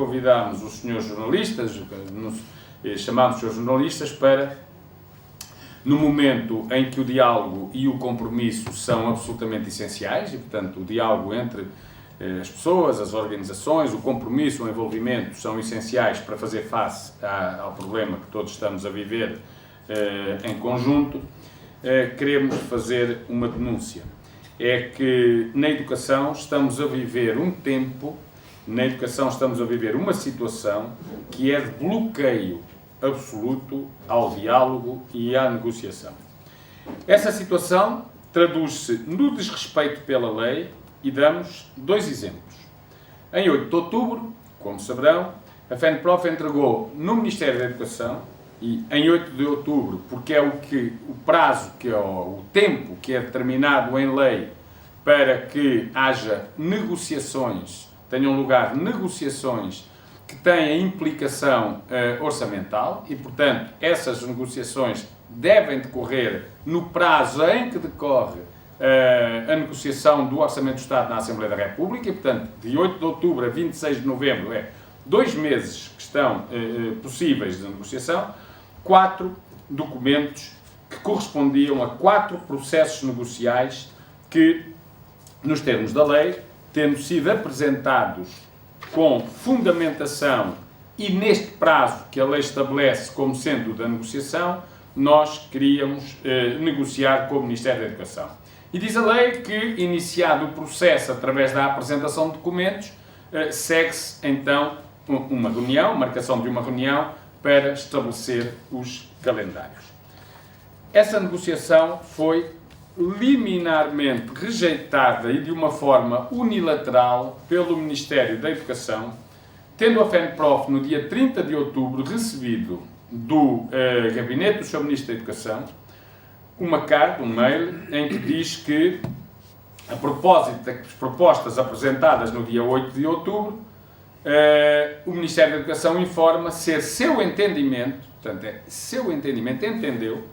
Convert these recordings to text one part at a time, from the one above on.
convidámos os senhores jornalistas, chamámos os senhores jornalistas para, no momento em que o diálogo e o compromisso são absolutamente essenciais, e, portanto, o diálogo entre as pessoas, as organizações, o compromisso, o envolvimento são essenciais para fazer face ao problema que todos estamos a viver em conjunto, queremos fazer uma denúncia. É que na educação estamos a viver um tempo, na educação estamos a viver uma situação que é de bloqueio absoluto ao diálogo e à negociação. Essa situação traduz-se no desrespeito pela lei e damos dois exemplos. Em 8 de outubro, como saberão, a FENPROF entregou no Ministério da Educação, e em 8 de outubro, porque é o prazo, que é o tempo que é determinado em lei para que haja negociações, tenham lugar negociações que têm a implicação orçamental e, portanto, essas negociações devem decorrer no prazo em que decorre a negociação do Orçamento do Estado na Assembleia da República, e, portanto, de 8 de outubro a 26 de novembro, 2 meses que estão possíveis de negociação, 4 documentos que correspondiam a 4 processos negociais que, nos termos da lei, tendo sido apresentados com fundamentação e neste prazo que a lei estabelece como sendo da negociação, nós queríamos negociar com o Ministério da Educação. E diz a lei que, iniciado o processo através da apresentação de documentos, segue-se então uma reunião, marcação de uma reunião para estabelecer os calendários. Essa negociação foi liminarmente rejeitada e de uma forma unilateral pelo Ministério da Educação, tendo a FENPROF no dia 30 de outubro recebido do Gabinete do Sr. Ministro da Educação uma carta, um mail, em que diz que, a propósito das propostas apresentadas no dia 8 de outubro, o Ministério da Educação informa ser seu entendimento, portanto é seu entendimento, entendeu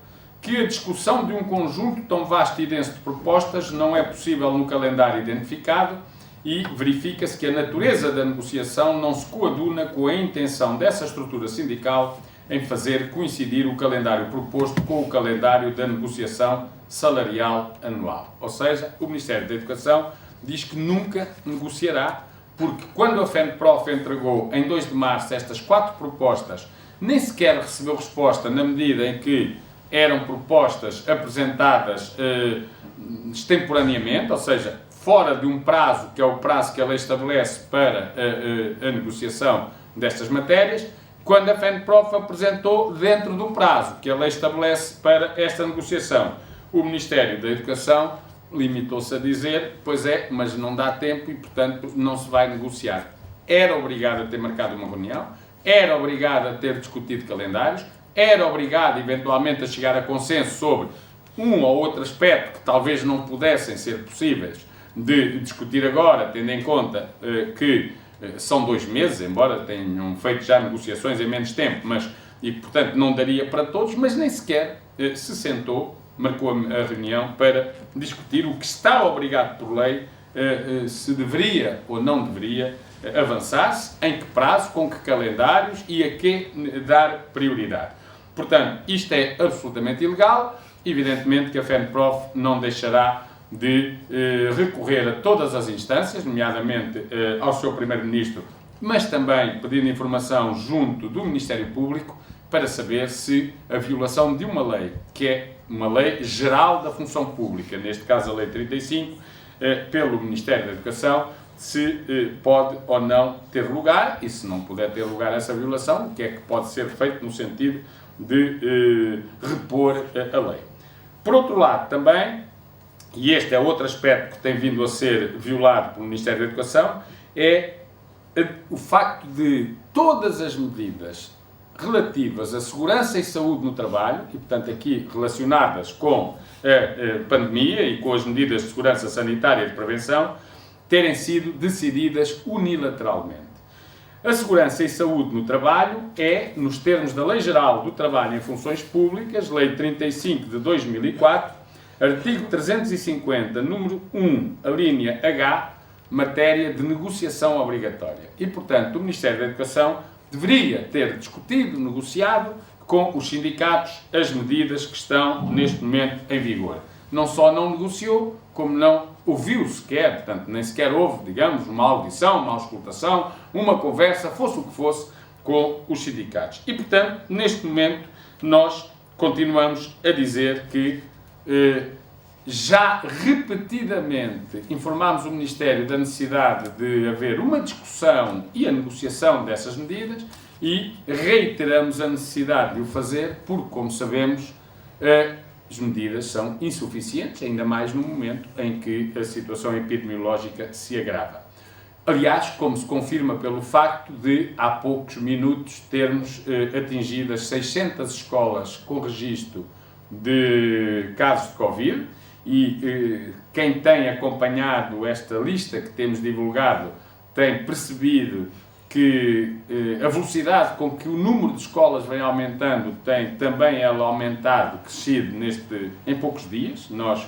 que a discussão de um conjunto tão vasto e denso de propostas não é possível no calendário identificado e verifica-se que a natureza da negociação não se coaduna com a intenção dessa estrutura sindical em fazer coincidir o calendário proposto com o calendário da negociação salarial anual. Ou seja, o Ministério da Educação diz que nunca negociará, porque quando a FENPROF entregou em 2 de março estas 4 propostas, nem sequer recebeu resposta na medida em que eram propostas apresentadas extemporaneamente, ou seja, fora de um prazo, que é o prazo que a lei estabelece para a negociação destas matérias, quando a FENPROF apresentou dentro do prazo que a lei estabelece para esta negociação. O Ministério da Educação limitou-se a dizer, pois é, mas não dá tempo e, portanto, não se vai negociar. Era obrigado a ter marcado uma reunião, era obrigado a ter discutido calendários, era obrigado, eventualmente, a chegar a consenso sobre um ou outro aspecto que talvez não pudessem ser possíveis de discutir agora, tendo em conta que são 2 meses, embora tenham feito já negociações em menos tempo, e, portanto, não daria para todos, mas nem sequer se sentou, marcou a reunião para discutir o que está obrigado por lei, se deveria ou não deveria avançar-se, em que prazo, com que calendários e a que dar prioridade. Portanto, isto é absolutamente ilegal. Evidentemente que a FENPROF não deixará de recorrer a todas as instâncias, nomeadamente ao seu Primeiro-Ministro, mas também pedindo informação junto do Ministério Público para saber se a violação de uma lei, que é uma lei geral da função pública, neste caso a Lei 35, pelo Ministério da Educação, se pode ou não ter lugar, e se não puder ter lugar essa violação, o que é que pode ser feito no sentido de repor a lei. Por outro lado, também, e este é outro aspecto que tem vindo a ser violado pelo Ministério da Educação, é o facto de todas as medidas relativas à segurança e saúde no trabalho, e portanto aqui relacionadas com a pandemia e com as medidas de segurança sanitária e de prevenção, terem sido decididas unilateralmente. A segurança e saúde no trabalho é, nos termos da Lei Geral do Trabalho em Funções Públicas, Lei 35 de 2004, artigo 350, número 1, a linha H, matéria de negociação obrigatória. E, portanto, o Ministério da Educação deveria ter discutido, negociado com os sindicatos as medidas que estão neste momento em vigor. Não só não negociou, como não ouviu sequer, portanto, nem sequer houve, digamos, uma audição, uma auscultação, uma conversa, fosse o que fosse, com os sindicatos. E, portanto, neste momento, nós continuamos a dizer que já repetidamente informámos o Ministério da necessidade de haver uma discussão e a negociação dessas medidas e reiteramos a necessidade de o fazer porque, como sabemos, as medidas são insuficientes, ainda mais no momento em que a situação epidemiológica se agrava. Aliás, como se confirma pelo facto de, há poucos minutos, termos atingido as 600 escolas com registro de casos de Covid, e quem tem acompanhado esta lista que temos divulgado tem percebido que a velocidade com que o número de escolas vem aumentando tem também ela aumentado, crescido em poucos dias. Nós,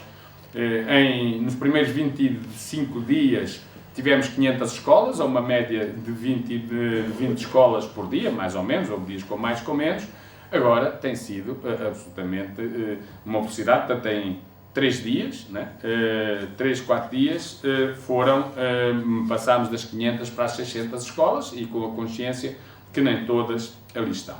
nos primeiros 25 dias, tivemos 500 escolas, a uma média de 20 escolas por dia, mais ou menos, houve dias com mais, com menos. Agora tem sido absolutamente uma velocidade, portanto, em 3 dias, né? 3, 4 dias, passámos das 500 para as 600 escolas e com a consciência que nem todas ali estão.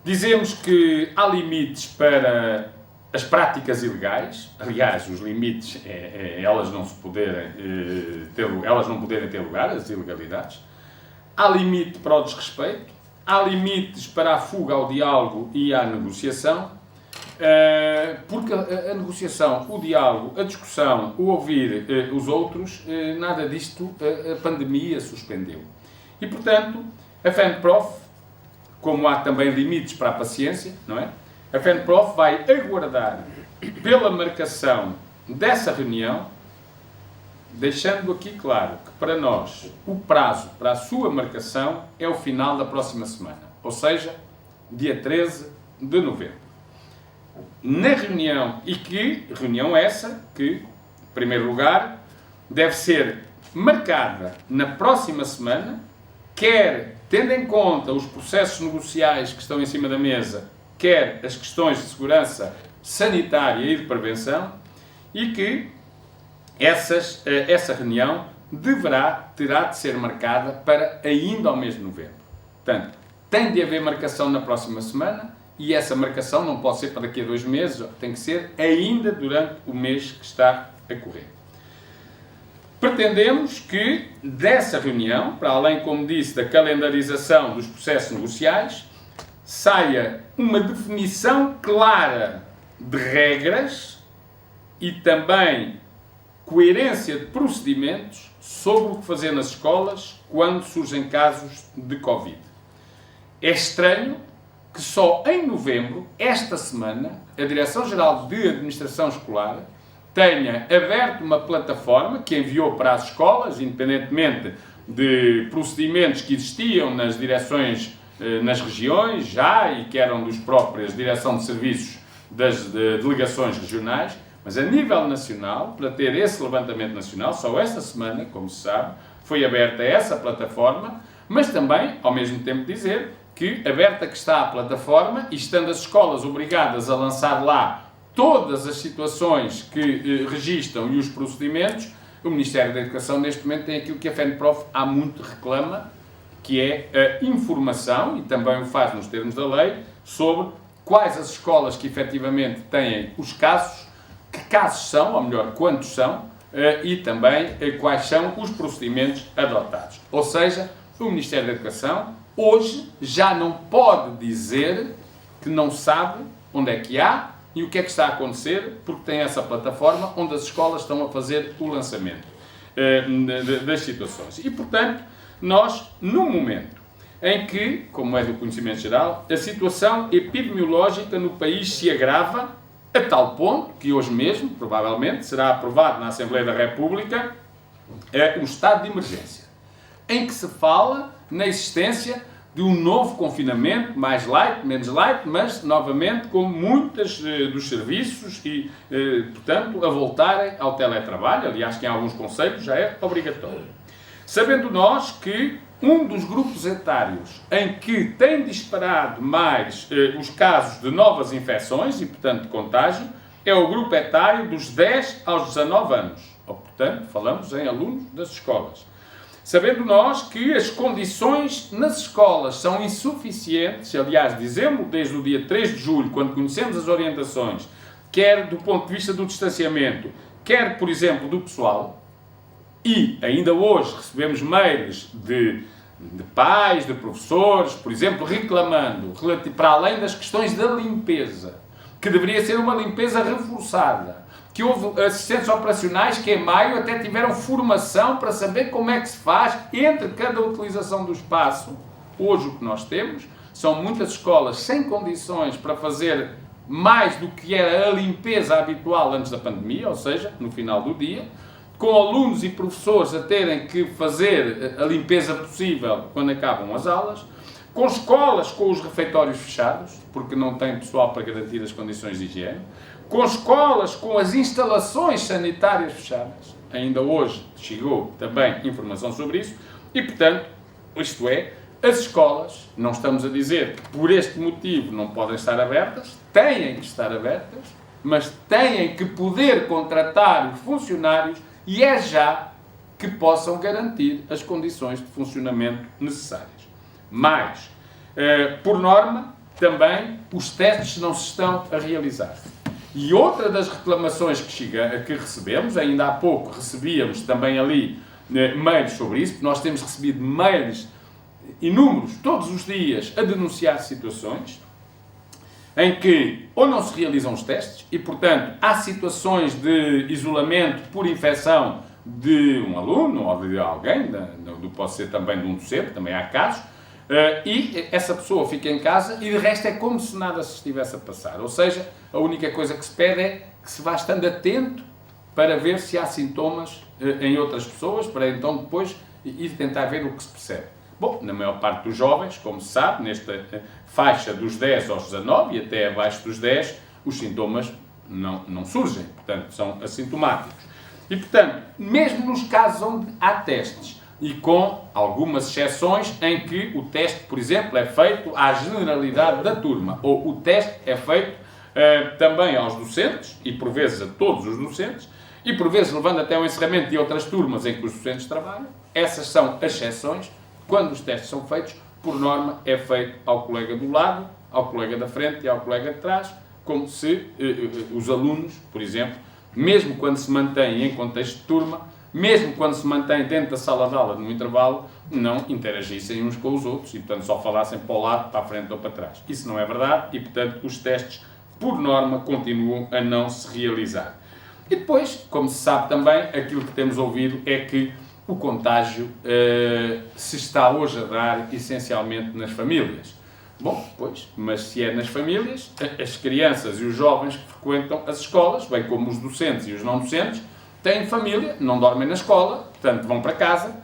Dizemos que há limites para as práticas ilegais, aliás, os limites elas não poderem ter lugar, as ilegalidades. Há limite para o desrespeito, há limites para a fuga ao diálogo e à negociação, porque a negociação, o diálogo, a discussão, o ouvir os outros, nada disto a pandemia suspendeu. E, portanto, a FENPROF, como há também limites para a paciência, não é? A FENPROF vai aguardar pela marcação dessa reunião, deixando aqui claro que para nós o prazo para a sua marcação é o final da próxima semana, ou seja, dia 13 de novembro. Na reunião, reunião essa que, em primeiro lugar, deve ser marcada na próxima semana, quer tendo em conta os processos negociais que estão em cima da mesa, quer as questões de segurança sanitária e de prevenção, e que essa reunião terá de ser marcada para ainda ao mês de novembro. Portanto, tem de haver marcação na próxima semana, e essa marcação não pode ser para daqui a 2 meses, tem que ser ainda durante o mês que está a correr. Pretendemos que dessa reunião, para além, como disse, da calendarização dos processos negociais, saia uma definição clara de regras e também coerência de procedimentos sobre o que fazer nas escolas quando surgem casos de Covid. É estranho que só em novembro, esta semana, a Direção-Geral de Administração Escolar tenha aberto uma plataforma que enviou para as escolas, independentemente de procedimentos que existiam nas direções, nas regiões já, e que eram dos próprios Direção de Serviços das delegações regionais, mas a nível nacional, para ter esse levantamento nacional, só esta semana, como se sabe, foi aberta essa plataforma, mas também, ao mesmo tempo, dizer que aberta que está a plataforma e estando as escolas obrigadas a lançar lá todas as situações que registam e os procedimentos, o Ministério da Educação neste momento tem aquilo que a FENPROF há muito reclama, que é a informação, e também o faz nos termos da lei, sobre quais as escolas que efetivamente têm os casos, que casos são, ou melhor, quantos são, e também quais são os procedimentos adotados. Ou seja, o Ministério da Educação hoje já não pode dizer que não sabe onde é que há e o que é que está a acontecer, porque tem essa plataforma onde as escolas estão a fazer o lançamento das situações. E, portanto, nós, no momento em que, como é do conhecimento geral, a situação epidemiológica no país se agrava a tal ponto que hoje mesmo, provavelmente, será aprovado na Assembleia da República o estado de emergência, em que se fala na existência de um novo confinamento, mais light, menos light, mas, novamente, com muitos dos serviços e, portanto, a voltarem ao teletrabalho, aliás, que em alguns conceitos já é obrigatório. Sabendo nós que um dos grupos etários em que tem disparado mais os casos de novas infecções e, portanto, de contágio, é o grupo etário dos 10 aos 19 anos. Ou, portanto, falamos em alunos das escolas. Sabendo nós que as condições nas escolas são insuficientes, aliás, dizemos desde o dia 3 de julho, quando conhecemos as orientações, quer do ponto de vista do distanciamento, quer, por exemplo, do pessoal, e ainda hoje recebemos mails de pais, de professores, por exemplo, reclamando, para além das questões da limpeza, que deveria ser uma limpeza reforçada, que houve assistentes operacionais que em maio até tiveram formação para saber como é que se faz entre cada utilização do espaço. Hoje o que nós temos são muitas escolas sem condições para fazer mais do que era a limpeza habitual antes da pandemia, ou seja, no final do dia, com alunos e professores a terem que fazer a limpeza possível quando acabam as aulas, com escolas com os refeitórios fechados, porque não tem pessoal para garantir as condições de higiene, com escolas com as instalações sanitárias fechadas. Ainda hoje chegou também informação sobre isso, e, portanto, isto é, as escolas, não estamos a dizer que por este motivo não podem estar abertas, têm que estar abertas, mas têm que poder contratar os funcionários e é já que possam garantir as condições de funcionamento necessárias. Mas, por norma, também os testes não se estão a realizar. E outra das reclamações que recebemos, ainda há pouco recebíamos também ali mails sobre isso, porque nós temos recebido mails inúmeros todos os dias a denunciar situações em que ou não se realizam os testes e, portanto, há situações de isolamento por infecção de um aluno ou de alguém, pode ser também de um docente, também há casos, e essa pessoa fica em casa e de resto é como se nada se estivesse a passar. Ou seja, a única coisa que se pede é que se vá estando atento para ver se há sintomas em outras pessoas, para então depois ir tentar ver o que se percebe. Bom, na maior parte dos jovens, como se sabe, nesta faixa dos 10 aos 19 e até abaixo dos 10, os sintomas não surgem, portanto, são assintomáticos. E, portanto, mesmo nos casos onde há testes, e com algumas exceções em que o teste, por exemplo, é feito à generalidade da turma, ou o teste é feito também aos docentes, e por vezes a todos os docentes, e por vezes levando até ao encerramento de outras turmas em que os docentes trabalham. Essas são as exceções. Quando os testes são feitos, por norma, é feito ao colega do lado, ao colega da frente e ao colega de trás, como se os alunos, por exemplo, mesmo quando se mantêm em contexto de turma, mesmo quando se mantém dentro da sala de aula no intervalo, não interagissem uns com os outros e, portanto, só falassem para o lado, para a frente ou para trás. Isso não é verdade e, portanto, os testes, por norma, continuam a não se realizar. E depois, como se sabe também, aquilo que temos ouvido é que o contágio se está hoje a dar essencialmente nas famílias. Bom, pois, mas se é nas famílias, as crianças e os jovens que frequentam as escolas, bem como os docentes e os não docentes, têm família, não dormem na escola, portanto vão para casa.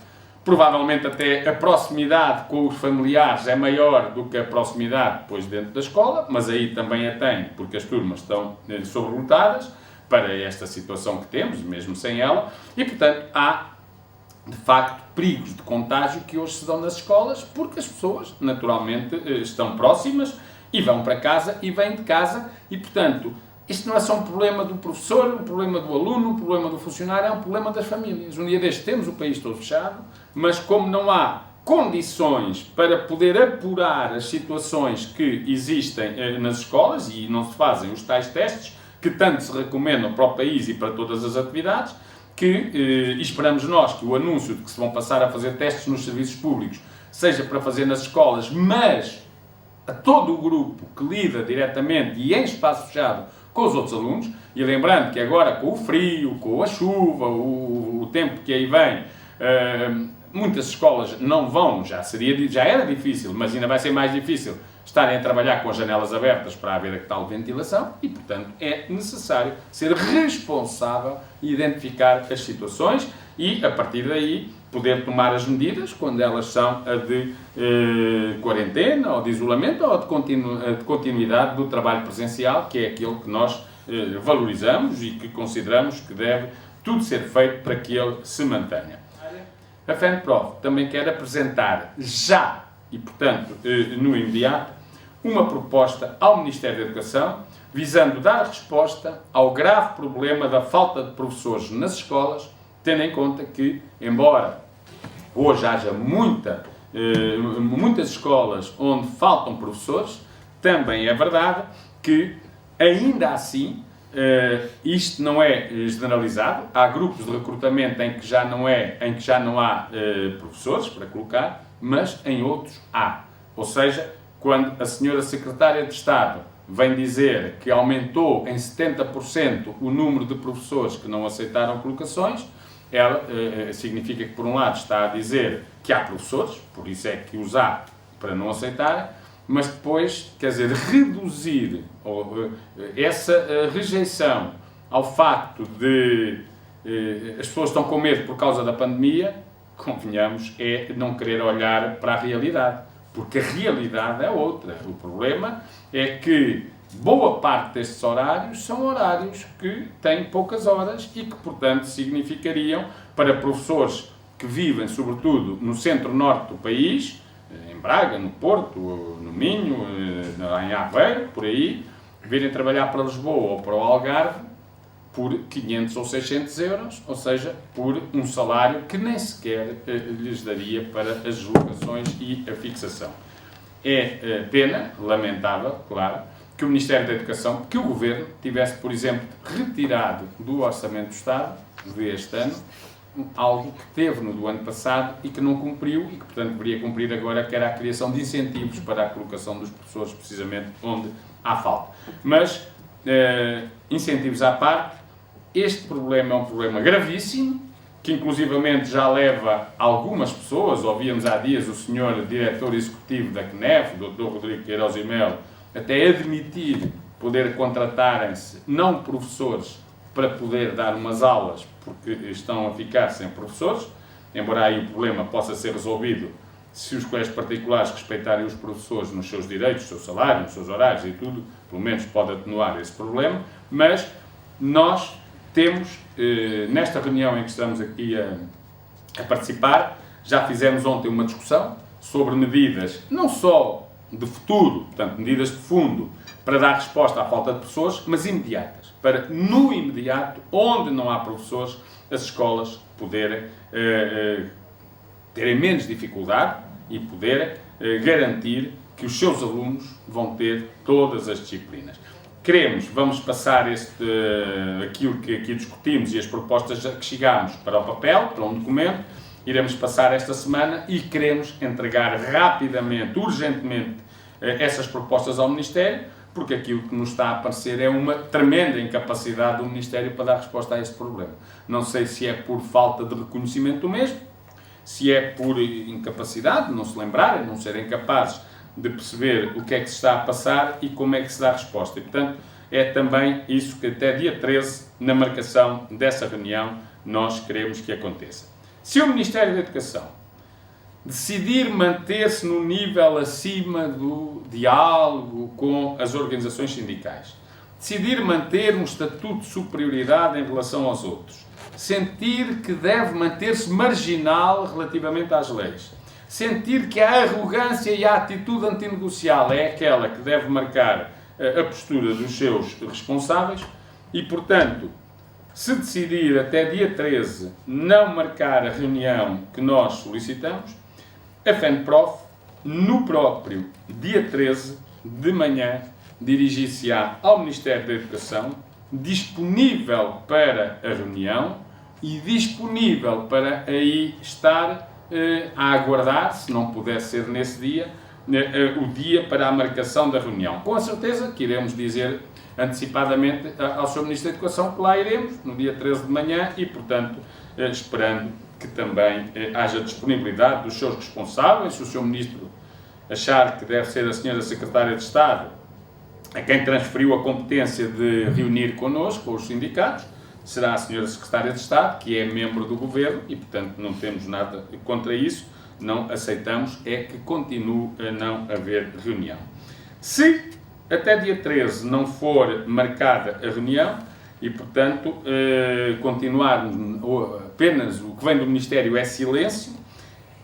Provavelmente até a proximidade com os familiares é maior do que a proximidade depois dentro da escola, mas aí também a tem, porque as turmas estão sobrelotadas para esta situação que temos, mesmo sem ela, e portanto há de facto perigos de contágio que hoje se dão nas escolas, porque as pessoas naturalmente estão próximas e vão para casa e vêm de casa e portanto isto não é só um problema do professor, um problema do aluno, um problema do funcionário, é um problema das famílias. Um dia destes temos o país todo fechado, mas como não há condições para poder apurar as situações que existem nas escolas e não se fazem os tais testes, que tanto se recomendam para o país e para todas as atividades, que esperamos nós que o anúncio de que se vão passar a fazer testes nos serviços públicos seja para fazer nas escolas, mas a todo o grupo que lida diretamente e em espaço fechado com os outros alunos, e lembrando que agora com o frio, com a chuva, o tempo que aí vem, muitas escolas não vão, já era difícil, mas ainda vai ser mais difícil estarem a trabalhar com as janelas abertas para haver a tal ventilação e, portanto, é necessário ser responsável e identificar as situações e, a partir daí, poder tomar as medidas quando elas são a de quarentena, ou de isolamento, ou de continuidade do trabalho presencial, que é aquilo que nós valorizamos e que consideramos que deve tudo ser feito para que ele se mantenha. A FENPROF também quer apresentar já, e portanto no imediato, uma proposta ao Ministério da Educação, visando dar resposta ao grave problema da falta de professores nas escolas, tendo em conta que, embora hoje haja muitas escolas onde faltam professores, também é verdade que, ainda assim, isto não é generalizado. Há grupos de recrutamento em que já não há professores para colocar, mas em outros há. Ou seja, quando a senhora Secretária de Estado vem dizer que aumentou em 70% o número de professores que não aceitaram colocações, ela significa que, por um lado, está a dizer que há professores, por isso é que os há para não aceitarem, mas depois, quer dizer, reduzir essa rejeição ao facto de as pessoas estão com medo por causa da pandemia, convenhamos, é não querer olhar para a realidade, porque a realidade é outra. O problema é que boa parte destes horários são horários que têm poucas horas e que, portanto, significariam para professores que vivem, sobretudo, no centro-norte do país, em Braga, no Porto, no Minho, em Aveiro, por aí, virem trabalhar para Lisboa ou para o Algarve por 500 ou 600 euros, ou seja, por um salário que nem sequer lhes daria para as deslocações e a fixação. É pena, lamentável, claro, que o Ministério da Educação, que o Governo tivesse, por exemplo, retirado do Orçamento do Estado, deste ano, algo que teve no do ano passado e que não cumpriu e que, portanto, deveria cumprir agora, que era a criação de incentivos para a colocação dos professores, precisamente onde há falta. Mas, incentivos à parte, este problema é um problema gravíssimo, que inclusivamente já leva algumas pessoas, ouvíamos há dias o senhor diretor executivo da CNEF, o Dr. Rodrigo Queiroz e Melo, até admitir poder contratarem-se não professores para poder dar umas aulas, porque estão a ficar sem professores, embora aí o problema possa ser resolvido se os colégios particulares respeitarem os professores nos seus direitos, no seu salário, nos seus horários e tudo, pelo menos pode atenuar esse problema, mas nós temos, nesta reunião em que estamos aqui a participar, já fizemos ontem uma discussão sobre medidas, não só de futuro, portanto, medidas de fundo, para dar resposta à falta de professores, mas imediatas, para, no imediato, onde não há professores, as escolas poderem terem menos dificuldade e poderem garantir que os seus alunos vão ter todas as disciplinas. Vamos passar aquilo que aqui discutimos e as propostas que chegámos para o papel, para um documento, iremos passar esta semana e queremos entregar rapidamente, urgentemente, essas propostas ao Ministério, porque aquilo que nos está a parecer é uma tremenda incapacidade do Ministério para dar resposta a este problema. Não sei se é por falta de reconhecimento do mesmo, se é por incapacidade, não se lembrarem, não serem capazes de perceber o que é que se está a passar e como é que se dá a resposta. E, portanto, é também isso que até dia 13, na marcação dessa reunião, nós queremos que aconteça. Se o Ministério da Educação decidir manter-se no nível acima do diálogo com as organizações sindicais, decidir manter um estatuto de superioridade em relação aos outros, sentir que deve manter-se marginal relativamente às leis, sentir que a arrogância e a atitude antinegocial é aquela que deve marcar a postura dos seus responsáveis e, portanto, se decidir até dia 13 não marcar a reunião que nós solicitamos, a FENPROF, no próprio dia 13 de manhã, dirigir-se-á ao Ministério da Educação, disponível para a reunião e disponível para aí estar a aguardar, se não puder ser nesse dia, o dia para a marcação da reunião. Com a certeza que iremos dizer antecipadamente ao Sr. Ministro da Educação que lá iremos, no dia 13 de manhã, e, portanto, esperando que também haja disponibilidade dos seus responsáveis, se o Sr. Ministro achar que deve ser a Sra. Secretária de Estado a quem transferiu a competência de reunir connosco, com os sindicatos, será a Sra. Secretária de Estado, que é membro do Governo, e, portanto, não temos nada contra isso, não aceitamos, é que continue a não haver reunião. Se até dia 13 não for marcada a reunião, e, portanto, continuarmos apenas o que vem do Ministério é silêncio,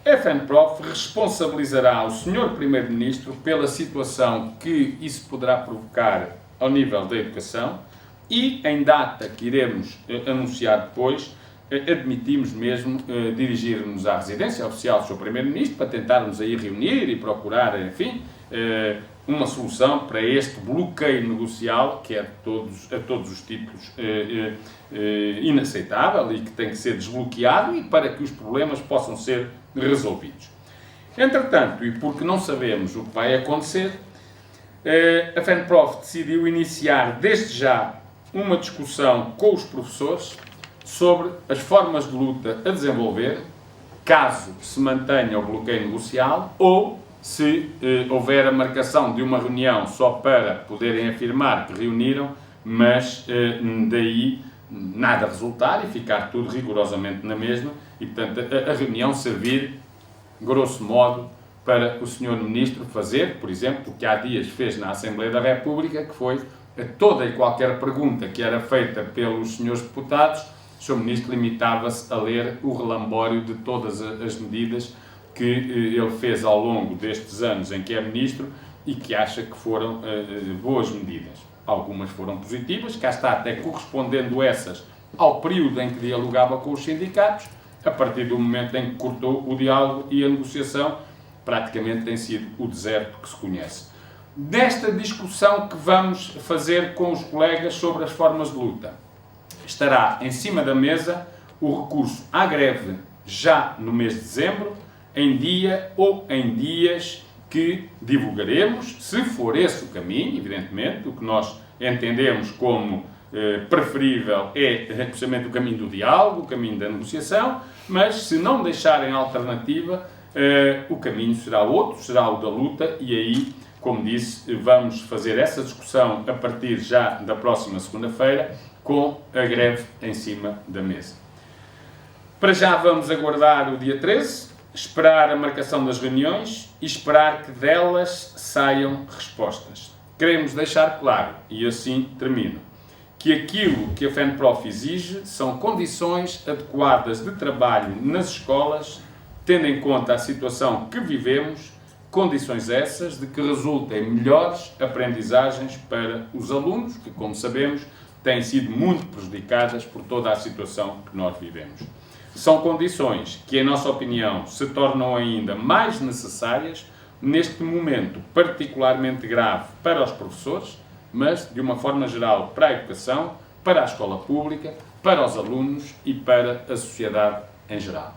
a FENPROF responsabilizará o Sr. Primeiro-Ministro pela situação que isso poderá provocar ao nível da educação e, em data que iremos anunciar depois, admitimos mesmo dirigir-nos à residência oficial do Sr. Primeiro-Ministro para tentarmos aí reunir e procurar, enfim, uma solução para este bloqueio negocial que é a todos os títulos inaceitável e que tem que ser desbloqueado e para que os problemas possam ser resolvidos. Entretanto, e porque não sabemos o que vai acontecer, a FENPROF decidiu iniciar desde já uma discussão com os professores sobre as formas de luta a desenvolver, caso se mantenha o bloqueio negocial ou se houver a marcação de uma reunião só para poderem afirmar que reuniram, mas daí nada resultar e ficar tudo rigorosamente na mesma e, portanto, a reunião servir, grosso modo, para o Sr. Ministro fazer, por exemplo, o que há dias fez na Assembleia da República, que foi a toda e qualquer pergunta que era feita pelos senhores deputados, o Sr. Ministro limitava-se a ler o relambório de todas as medidas que ele fez ao longo destes anos em que é Ministro e que acha que foram boas medidas. Algumas foram positivas, cá está até correspondendo essas ao período em que dialogava com os sindicatos, a partir do momento em que cortou o diálogo e a negociação, praticamente tem sido o deserto que se conhece. Desta discussão que vamos fazer com os colegas sobre as formas de luta, estará em cima da mesa o recurso à greve já no mês de dezembro, em dia ou em dias que divulgaremos, se for esse o caminho, evidentemente, o que nós entendemos como preferível é precisamente o caminho do diálogo, o caminho da negociação, mas se não deixarem alternativa, o caminho será outro, será o da luta, e aí, como disse, vamos fazer essa discussão a partir já da próxima segunda-feira, com a greve em cima da mesa. Para já vamos aguardar o dia 13, esperar a marcação das reuniões e esperar que delas saiam respostas. Queremos deixar claro, e assim termino, que aquilo que a FENPROF exige são condições adequadas de trabalho nas escolas, tendo em conta a situação que vivemos, condições essas de que resultem melhores aprendizagens para os alunos, que, como sabemos, têm sido muito prejudicadas por toda a situação que nós vivemos. São condições que, em nossa opinião, se tornam ainda mais necessárias neste momento particularmente grave para os professores, mas, de uma forma geral, para a educação, para a escola pública, para os alunos e para a sociedade em geral.